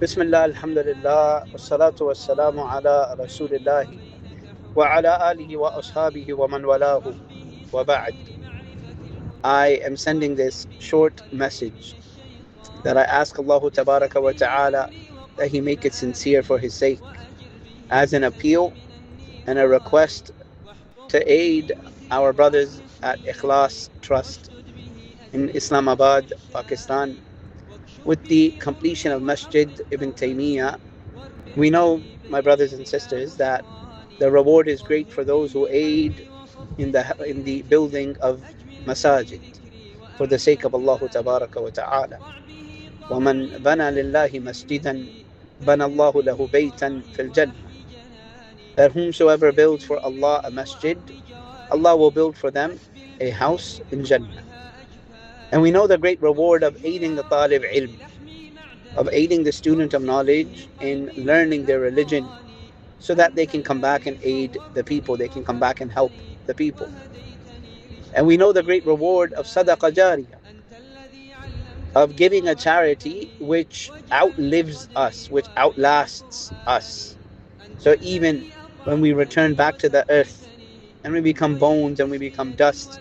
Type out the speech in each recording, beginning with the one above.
بسم الله الحمد لله والصلاة والسلام على رسول الله وعلى آله وأصحابه ومن والاه وبعد. I am sending this short message that I ask Allah Tabaraka wa Ta'ala that He make it sincere for His sake, as an appeal and a request to aid our brothers at Ikhlas Trust in Islamabad, Pakistan, with the completion of Masjid Ibn Taymiyyah. We know, my brothers and sisters, that the reward is great for those who aid in the building of masajid for the sake of Allah Tabaraka wa Ta'ala. وَمَنْ بَنَى لِلَّهِ مَسْجِدًا بَنَى اللَّهُ لَهُ بَيْتًا فِي الْجَنَّةِ. That whomsoever builds for Allah a masjid, Allah will build for them a house in Jannah. And we know the great reward of aiding the talib ilm, of aiding the student of knowledge in learning their religion, so that they can come back and aid the people, they can come back and help the people. And we know the great reward of sadaqah jariyah, of giving a charity which outlives us, which outlasts us. So even when we return back to the earth and we become bones and we become dust,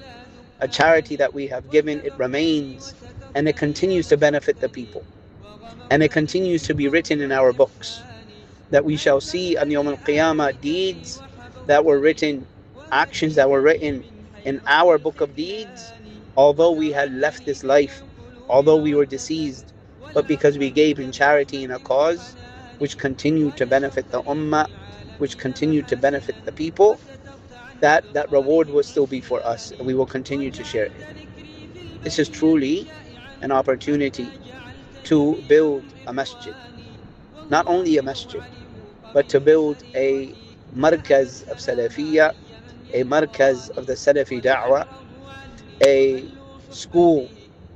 a charity that we have given, it remains and it continues to benefit the people. And it continues to be written in our books, that we shall see on Yawm al-Qiyamah deeds that were written, actions that were written in our book of deeds, although we had left this life, although we were deceased, but because we gave in charity in a cause which continued to benefit the ummah, which continued to benefit the people, that reward will still be for us, and we will continue to share it. This is truly an opportunity to build a masjid. Not only a masjid, but to build a markaz of Salafiyya, a markaz of the Salafi da'wah, a school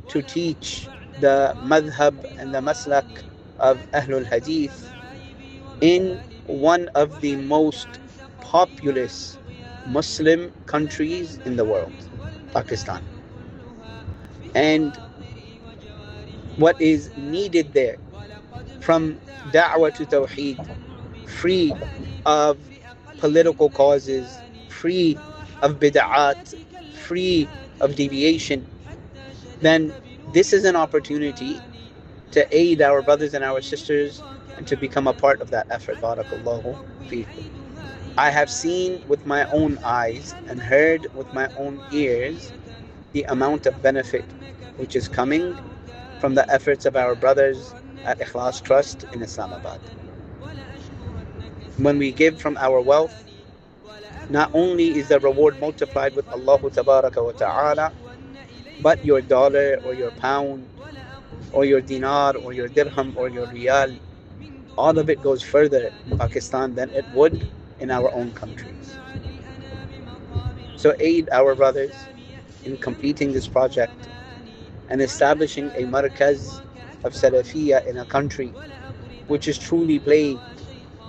to teach the madhab and the maslak of Ahlul Hadith in one of the most populous Muslim countries in the world, Pakistan. And what is needed there, from da'wah to tawheed, free of political causes, free of bid'at, free of deviation, then this is an opportunity to aid our brothers and our sisters and to become a part of that effort. Barakallahu feekum. I have seen with my own eyes and heard with my own ears the amount of benefit which is coming from the efforts of our brothers at Ikhlas Trust in Islamabad. When we give from our wealth, not only is the reward multiplied with Allah Tabaraka wa Ta'ala, but your dollar or your pound or your dinar or your dirham or your riyal, all of it goes further in Pakistan than it would in our own countries. So aid our brothers in completing this project and establishing a markaz of Salafiyya in a country which is truly plagued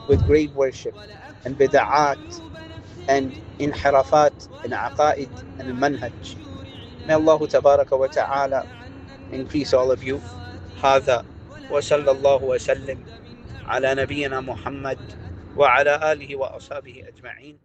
with grave worship and bid'at and inhirafat and aqaid and manhaj. May Allah Tabaraka wa Ta'ala increase all of you. هذا وصلى الله وسلم على نبينا محمد وعلى آله وأصحابه أجمعين.